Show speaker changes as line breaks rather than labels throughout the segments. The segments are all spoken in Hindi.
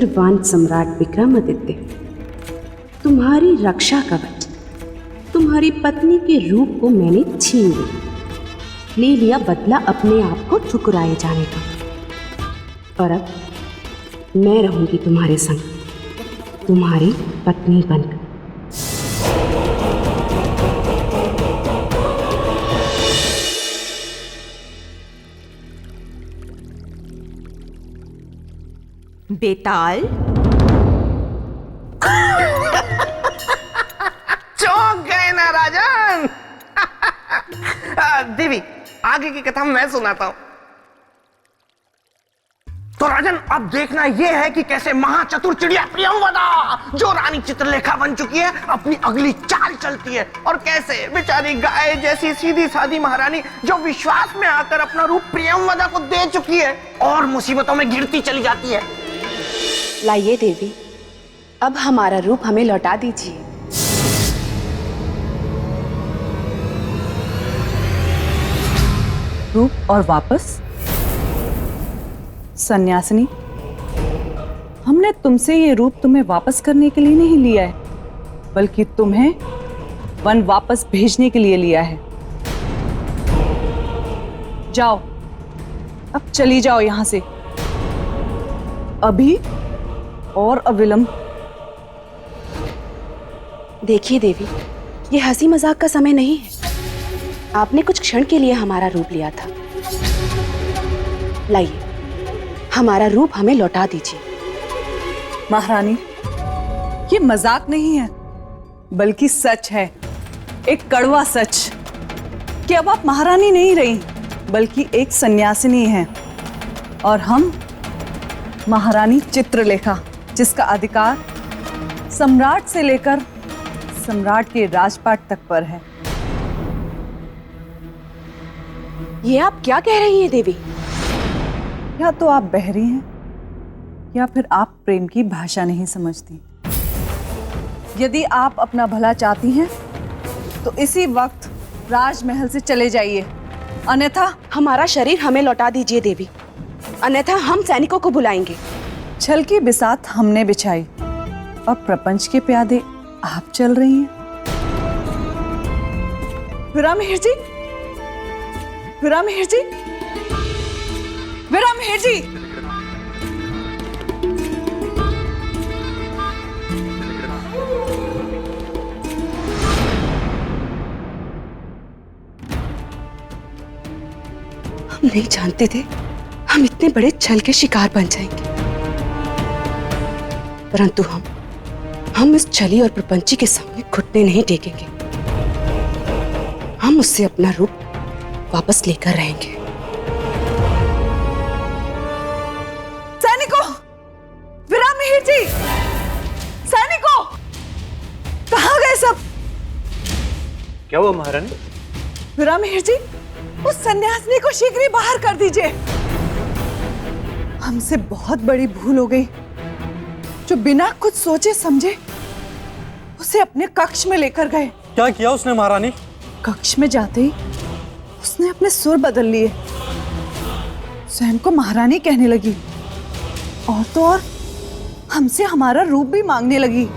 चरित्रवान सम्राट विक्रमादित्य, तुम्हारी रक्षा कवच, तुम्हारी पत्नी के रूप को मैंने छीन लिया, ले लिया बदला अपने आप को ठुकराए जाने का। और अब मैं रहूंगी तुम्हारे संग, तुम्हारी पत्नी बनकर।
बेताल,
चौंक गए ना राजन। देवी, आगे की कथा मैं सुनाता हूं। तो राजन, अब देखना यह है कि कैसे महाचतुर चिड़िया प्रियंवदा, जो रानी चित्रलेखा बन चुकी है, अपनी अगली चाल चलती है, और कैसे बेचारी गाय जैसी सीधी सादी महारानी, जो विश्वास में आकर अपना रूप प्रियंवदा को दे चुकी है, और मुसीबतों में गिरती चली जाती है।
लाइए देवी, अब हमारा रूप हमें लौटा दीजिए।
रूप और वापस? सन्यासिनी, हमने तुमसे ये रूप तुम्हें वापस करने के लिए नहीं लिया है, बल्कि तुम्हें वन वापस भेजने के लिए लिया है। जाओ, अब चली जाओ यहां से, अभी और अविलंब।
देखिए देवी, ये हंसी मजाक का समय नहीं है। आपने कुछ क्षण के लिए हमारा रूप लिया था। लाइए, हमारा रूप हमें लौटा दीजिए।
महारानी, ये मजाक नहीं है, बल्कि सच है, एक कड़वा सच, कि अब आप महारानी नहीं रही, बल्कि एक सन्यासिनी हैं, और हम महारानी चित्रलेखा, जिसका अधिकार सम्राट से लेकर सम्राट के राजपाट तक पर है।
ये आप क्या कह रही हैं देवी?
या तो आप बहरी हैं, या फिर आप प्रेम की भाषा नहीं समझती। यदि आप अपना भला चाहती हैं, तो इसी वक्त राजमहल से चले जाइए, अन्यथा
हमारा शरीर हमें लौटा दीजिए देवी, अन्यथा हम सैनिकों को बुलाएंगे।
छल की बिसात हमने बिछाई, अब प्रपंच के प्यादे आप चल रही हैं। विरामहेर जी, विरामहेर जी, विरामहेर जी,
हम नहीं जानते थे हम इतने बड़े छल के शिकार बन जाएंगे, परंतु हम इस छली और प्रपंची के सामने घुटने नहीं टेकेंगे। हम उससे अपना रूप वापस लेकर रहेंगे।
सैनिकों, विरामहेर जी, सैनिकों, कहाँ गए सब?
क्या हुआ महारानी?
विरामहेर जी, उस सन्यासिनी को शीघ्र ही बाहर कर दीजिए। हमसे बहुत बड़ी भूल हो गई, जो बिना कुछ सोचे समझे उसे अपने कक्ष में लेकर गए।
क्या किया उसने महारानी?
कक्ष में जाते ही उसने अपने सुर बदल लिए, स्वयं को महारानी कहने लगी, और तो और हमसे हमारा रूप भी मांगने लगी।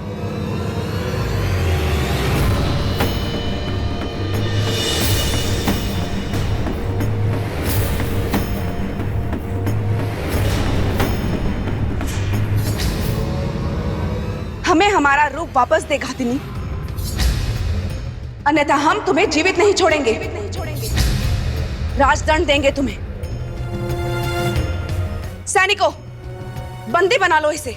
हमें हमारा रूप वापस दे घातिनी, अन्यथा हम तुम्हें जीवित नहीं छोड़ेंगे। राजदंड देंगे तुम्हें। सैनिकों, बंदी बना लो इसे।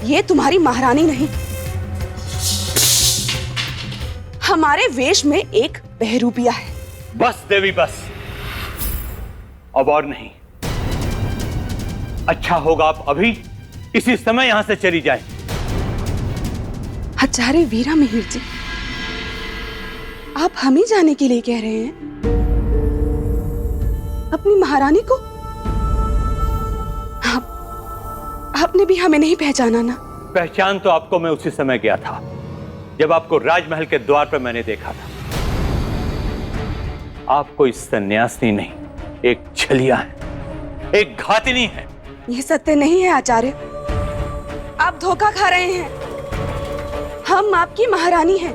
ये तुम्हारी महारानी नहीं, हमारे वेश में एक बहरूपिया है।
बस देवी, बस, अब और नहीं। अच्छा होगा आप अभी इसी समय यहां से चली जाएं।
आचार्य वीरामिहिर जी, आप हम ही जाने के लिए कह रहे हैं अपनी महारानी को? आपने भी हमें नहीं पहचाना ना?
पहचान तो आपको मैं उसी समय गया था जब आपको राजमहल के द्वार पर मैंने देखा था। आप कोई सन्यासिनी नहीं, एक छलिया है, एक घातिनी है।
यह सत्य नहीं है आचार्य, आप धोखा खा रहे हैं। हम आपकी महारानी हैं,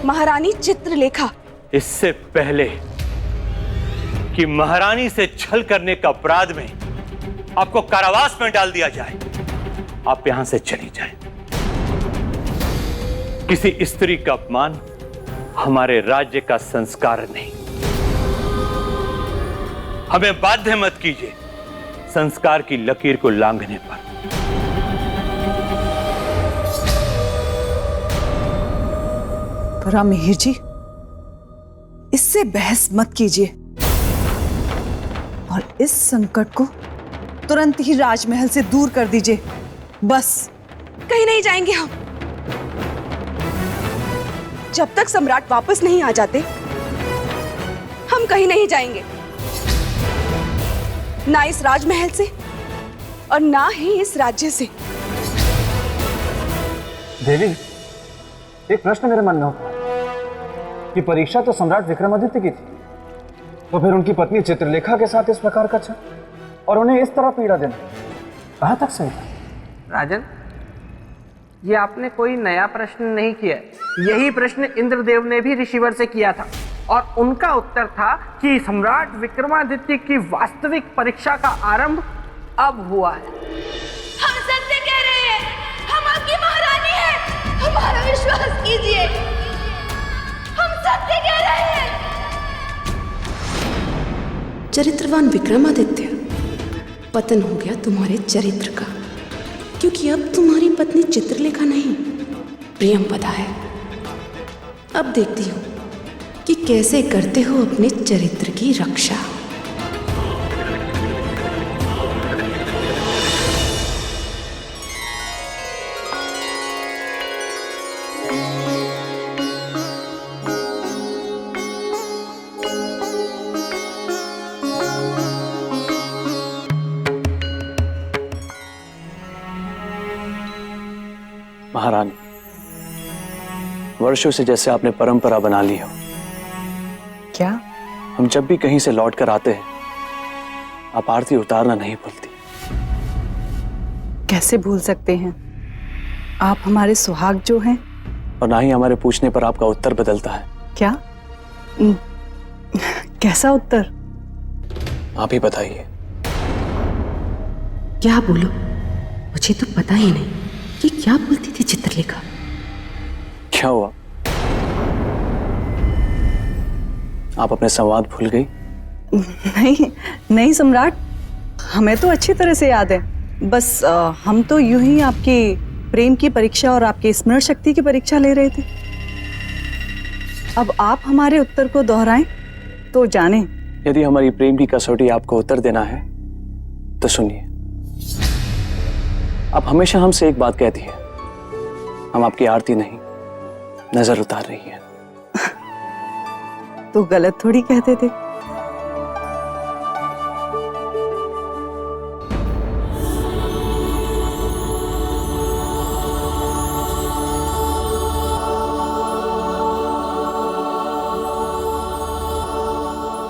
महारानी चित्रलेखा।
इससे पहले कि महारानी से छल करने का अपराध में आपको कारावास में डाल दिया जाए, आप यहां से चली जाएं। किसी स्त्री का अपमान हमारे राज्य का संस्कार नहीं। हमें बाध्य मत कीजिए संस्कार की लकीर को लांघने पर।
पर मिहिर जी, इससे बहस मत कीजिए और इस संकट को तुरंत ही राजमहल से दूर कर दीजिए। बस
कहीं नहीं जाएंगे हम। जब तक सम्राट वापस नहीं आ जाते, हम कहीं नहीं जाएंगे, ना इस राजमहल से और ना ही इस राज्य से।
देवी, एक प्रश्न मेरे मन में होता है कि परीक्षा तो सम्राट विक्रमादित्य की थी, तो फिर उनकी पत्नी चित्रलेखा के साथ इस प्रकार का छल और उन्हें इस तरह पीड़ा देना कहां तक सही था?
राजन, ये आपने कोई नया प्रश्न नहीं किया। यही प्रश्न इंद्रदेव ने भी ऋषिवर से किया था और उनका उत्तर था कि सम्राट विक्रमादित्य की वास्तविक परीक्षा का आरंभ अब हुआ है।
हम सत्य कह रहे हैं, हम आपकी महारानी हैं, हमारा विश्वास कीजिए, हम सत्य कह रहे हैं।
चरित्रवान विक्रमादित्य, पतन हो गया तुम्हारे चरित्र का, क्योंकि अब तुम्हारी पत्नी चित्रलेखा नहीं, प्रियंवदा है। अब देखती हूँ कि कैसे करते हो अपने चरित्र की रक्षा।
महारानी, वर्षों से जैसे आपने परंपरा बना ली हो,
क्या?
हम जब भी कहीं से लौट कर आते हैं, आप आरती उतारना नहीं भूलती।
कैसे भूल सकते हैं? आप हमारे सुहाग जो हैं।
और ना ही हमारे पूछने पर आपका उत्तर बदलता है।
क्या? कैसा उत्तर?
आप ही बताइए।
क्या बोलो? मुझे तो पता ही नहीं कि क्या बोलती थी चित्रलेखा।
क्या हुआ? आप अपने संवाद भूल गई?
नहीं नहीं सम्राट, हमें तो अच्छी तरह से याद है। बस हम तो यूं ही आपकी प्रेम की परीक्षा और आपकी स्मरण शक्ति की परीक्षा ले रहे थे। अब आप हमारे उत्तर को दोहराएं तो जाने।
यदि हमारी प्रेम की कसौटी आपको उत्तर देना है तो सुनिए। आप हमेशा हमसे एक बात कहती है, हम आपकी आरती नहीं नजर उतार रही है।
तो गलत थोड़ी कहते थे।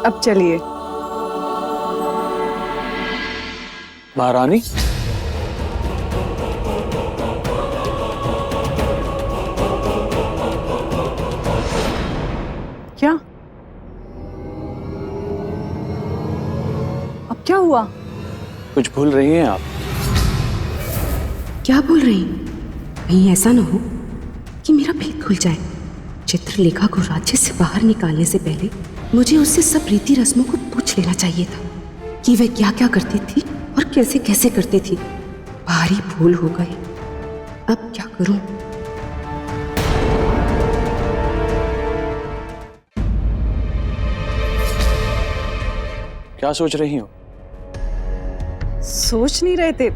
अब चलिए।
महारानी,
क्या? अब क्या हुआ?
कुछ भूल रही हैं आप?
क्या बोल रही? कहीं ऐसा ना हो कि मेरा भेद खुल जाए। चित्रलेखा को राज्य से बाहर निकालने से पहले मुझे उससे सब रीति रस्मों को पूछ लेना चाहिए था कि वह क्या क्या करती थी और कैसे कैसे करती थी। भारी भूल हो गई। अब क्या करूं?
क्या सोच रही हो?
सोच नहीं रहे थे,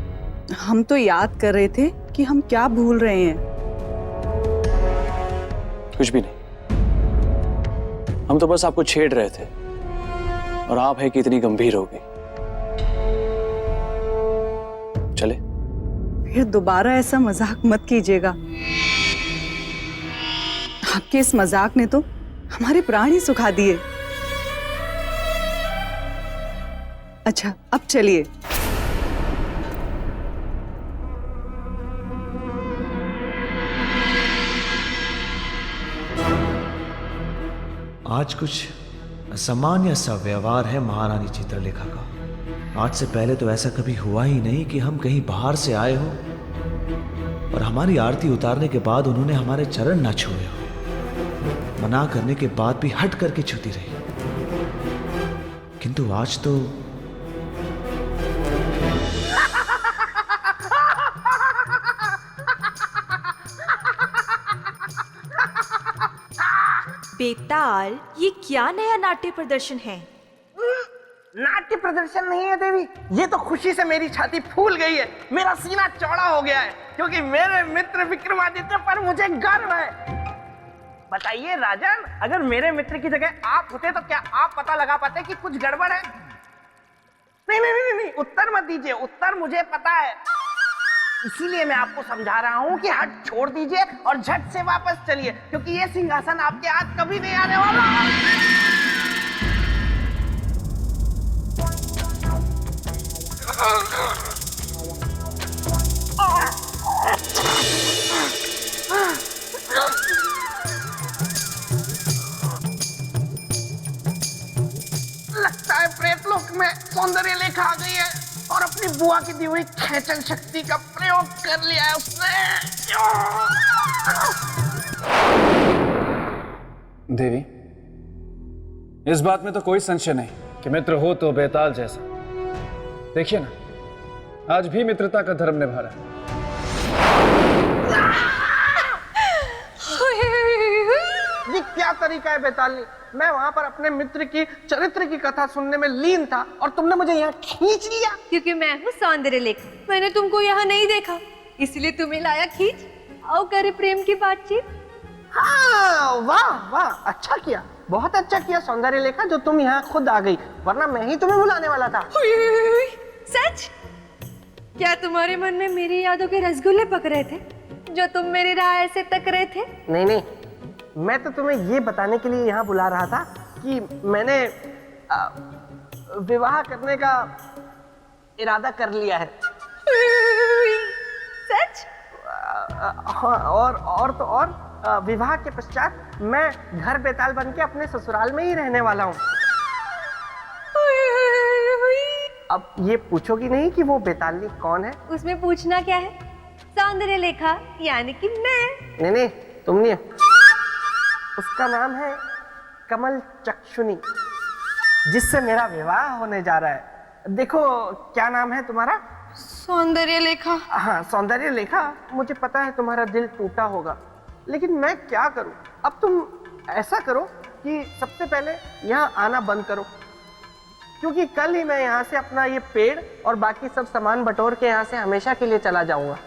हम तो याद कर रहे थे कि हम क्या भूल रहे हैं।
कुछ भी नहीं, हम तो बस आपको छेड़ रहे थे और आप है कि इतनी गंभीर हो गई। चले?
फिर दोबारा ऐसा मजाक मत कीजिएगा। आपके इस मजाक ने तो हमारे प्राण ही सुखा दिए। अच्छा, अब चलिए।
आज कुछ असामान्य सा व्यवहार है महारानी चित्रलेखा का। आज से पहले तो ऐसा कभी हुआ ही नहीं कि हम कहीं बाहर से आए हो और हमारी आरती उतारने के बाद उन्होंने हमारे चरण ना छुए हो। मना करने के बाद भी हट करके छूती रही। किंतु आज तो
बेताल, ये क्या नया नाट्य प्रदर्शन है?
नाट्य प्रदर्शन नहीं है देवी, ये तो खुशी से मेरी छाती फूल गई है, मेरा सीना चौड़ा हो गया है, क्योंकि मेरे मित्र विक्रमादित्य पर मुझे गर्व है। बताइए राजन, अगर मेरे मित्र की जगह आप होते तो क्या आप पता लगा पाते कि कुछ गड़बड़ है? नहीं नहीं नहीं नहीं, उत्तर मत दीजिए, उत्तर मुझे पता है। इसीलिए मैं आपको समझा रहा हूँ कि हट छोड़ दीजिए और झट से वापस चलिए, क्योंकि ये सिंहासन आपके हाथ कभी नहीं आने वाला। लगता है प्रेतलोक में सौंदर्य लेखा आ गई है और अपनी बुआ की दी हुई खेचन शक्ति का प्रयोग कर लिया है उसने।
देवी, इस बात में तो कोई संशय नहीं कि मित्र हो तो बेताल जैसा। देखिए ना, आज भी मित्रता का धर्म निभा रहा है।
ये क्या तरीका है बेतालनी? मैं वहां पर अपने मित्र की चरित्र की कथा सुनने में लीन था और तुमने मुझे यहाँ खींच लिया।
क्योंकि मैं हूँ सौंदर्य लेखा, मैंने तुमको यहाँ नहीं देखा, इसलिए तुम्हें लाया खींच। आओ करे प्रेम की बातचीत।
हाँ, वाह वाह, अच्छा किया, बहुत अच्छा किया सौंदर्य लेखा जो तुम यहाँ खुद आ गई, वरना मैं ही तुम्हें बुलाने वाला था।
सच? क्या तुम्हारे मन में मेरी यादों के रसगुल्ले पक रहे थे जो तुम मेरी राह ऐसे तक रहे थे?
नहीं नहीं, मैं तो तुम्हें ये बताने के लिए यहाँ बुला रहा था कि मैंने विवाह करने का इरादा कर लिया है।
सच?
हाँ, और तो और विवाह के पश्चात मैं घर बेताल बन के अपने ससुराल में ही रहने वाला हूँ। अब ये पूछोगी नहीं कि वो बेतालनी कौन है?
उसमें पूछना क्या है? सौंदर्य लेखा यानी कि मैं।
नहीं नहीं, तुम नहीं, उसका नाम है कमल चक्षुनी, जिससे मेरा विवाह होने जा रहा है। देखो, क्या नाम है तुम्हारा?
सौंदर्य लेखा।
हाँ, सौंदर्य लेखा। मुझे पता है तुम्हारा दिल टूटा होगा, लेकिन मैं क्या करूं? अब तुम ऐसा करो कि सबसे पहले यहाँ आना बंद करो, क्योंकि कल ही मैं यहाँ से अपना ये पेड़ और बाकी सब सामान बटोर के यहाँ से हमेशा के लिए चला जाऊंगा।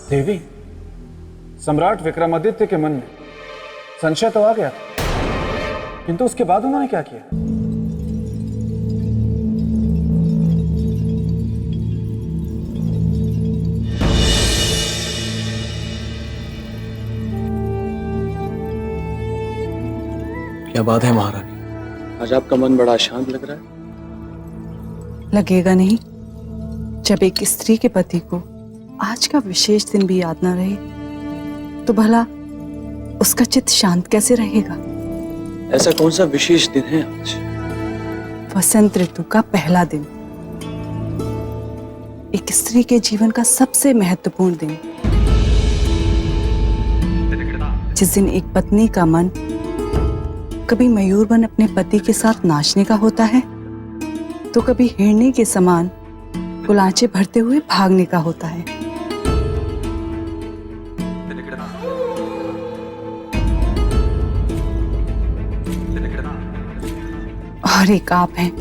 देवी, सम्राट विक्रमादित्य के मन में संशय तो आ गया था, किंतु उसके बाद उन्होंने क्या किया?
क्या बात है महारानी, आज आपका मन बड़ा शांत लग रहा है।
लगेगा नहीं? जब एक स्त्री के पति को आज का विशेष दिन भी याद ना रहे तो भला उसका चित्त शांत कैसे रहेगा?
ऐसा कौन सा विशेष दिन है आज?
वसंत ऋतु का पहला दिन, एक स्त्री के जीवन का सबसे महत्वपूर्ण दिन, जिस दिन एक पत्नी का मन कभी मयूर बन अपने पति के साथ नाचने का होता है तो कभी हिरनी के समान गुलाचे भरते हुए भागने का होता है। और एक आप हैं।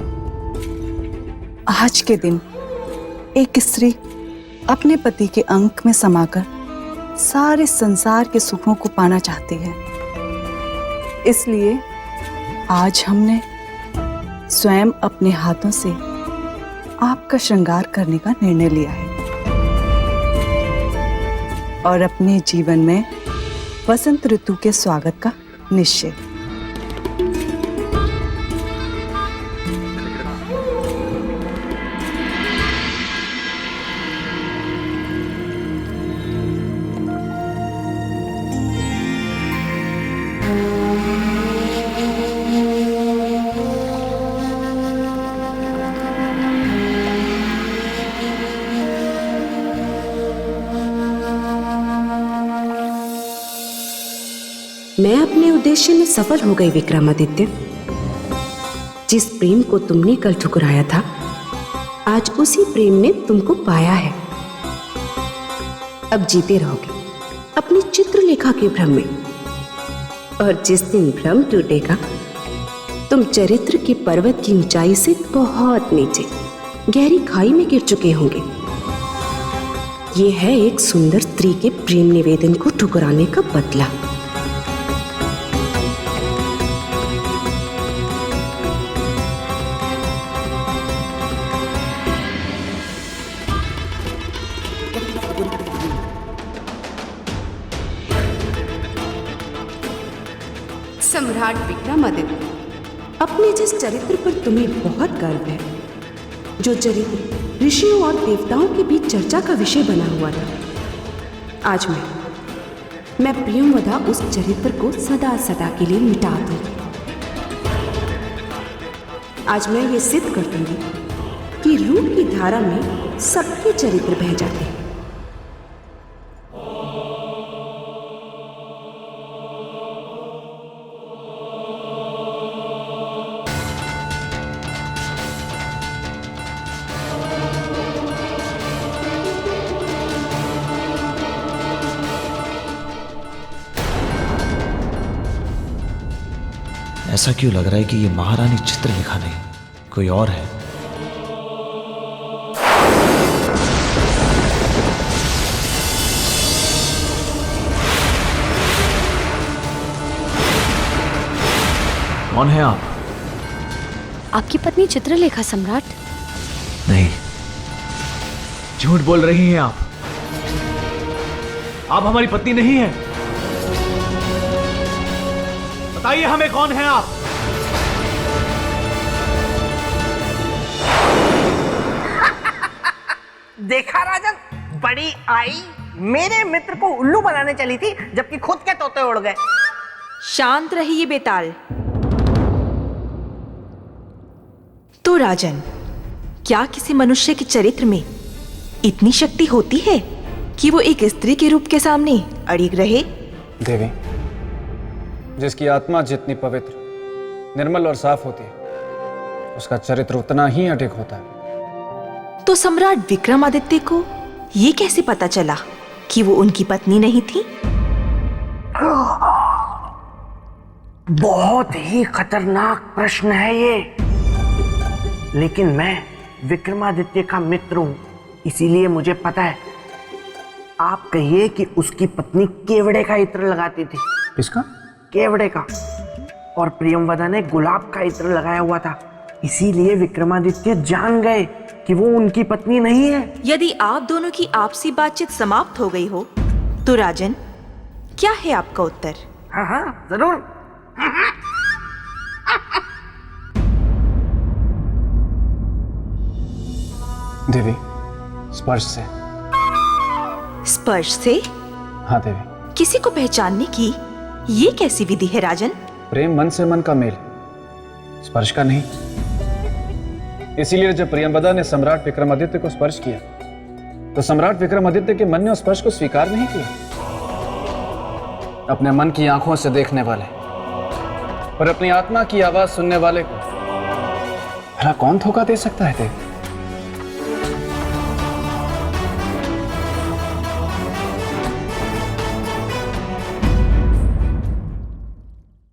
आज के दिन एक स्त्री अपने पति के अंक में समाकर सारे संसार के सुखों को पाना चाहती है। इसलिए आज हमने स्वयं अपने हाथों से आपका श्रृंगार करने का निर्णय लिया है। और अपने जीवन में वसंत ऋतु के स्वागत का निश्चय।
मैं अपने उद्देश्य में सफल हो गई विक्रमादित्य। जिस प्रेम को तुमने कल ठुकराया था, आज उसी प्रेम ने तुमको पाया है। अब जीते रहोगे अपनी चित्रलेखा के भ्रम में, और जिस दिन भ्रम टूटेगा तुम चरित्र के पर्वत की ऊंचाई से बहुत नीचे गहरी खाई में गिर चुके होंगे। यह है एक सुंदर स्त्री के प्रेम निवेदन को ठुकराने का बदला। सम्राट विक्रमादित्य, अपने जिस चरित्र पर तुम्हें बहुत गर्व है, जो चरित्र ऋषियों और देवताओं के बीच चर्चा का विषय बना हुआ था, आज मैं प्रियंवदा उस चरित्र को सदा सदा के लिए मिटा दूंगी। आज मैं ये सिद्ध कर दूंगी कि रूप की धारा में सबके चरित्र बह जाते हैं।
ऐसा क्यों लग रहा है कि ये महारानी चित्रलेखा नहीं, कोई और है? कौन है आप?
आपकी पत्नी चित्रलेखा सम्राट।
नहीं, झूठ बोल रही हैं आप। आप हमारी पत्नी नहीं हैं। बताइए हमें, कौन है आप?
देखा राजन, बड़ी आई मेरे मित्र को उल्लू बनाने चली थी, जबकि खुद के तोते उड़ गए।
शांत रहिए बेताल। तो राजन, क्या किसी मनुष्य के चरित्र में इतनी शक्ति होती है कि वो एक स्त्री के रूप के सामने अड़िग रहे?
देवी, जिसकी आत्मा जितनी पवित्र, निर्मल और साफ होती है, उसका चरित्र उतना ही अडिग होता है।
तो सम्राट विक्रमादित्य को ये कैसे पता चला कि वो उनकी पत्नी नहीं थी?
बहुत ही खतरनाक प्रश्न है ये, लेकिन मैं विक्रमादित्य का मित्र हूं, इसीलिए मुझे पता है। आप कहिए कि उसकी पत्नी केवड़े का इत्र लगाती थी।
किसका?
केवड़े का। और प्रियंवदा ने गुलाब का इत्र लगाया हुआ था, इसीलिए विक्रमादित्य जान गए कि वो उनकी पत्नी नहीं है।
यदि आप दोनों की आपसी बातचीत समाप्त हो गई हो, तो राजन, क्या है आपका उत्तर?
हाँ हाँ, जरूर।
देवी, स्पर्श से।
स्पर्श से?
हाँ देवी।
किसी को पहचानने की ये कैसी विधि है राजन?
प्रेम मन से मन का मेल, स्पर्श का नहीं। इसीलिए जब प्रियंवदा ने सम्राट विक्रमादित्य को स्पर्श किया, तो सम्राट विक्रमादित्य के मन ने उस स्पर्श को स्वीकार नहीं किया। अपने मन की आंखों से देखने वाले और अपनी आत्मा की आवाज सुनने वाले को भला कौन धोखा दे सकता है देवी?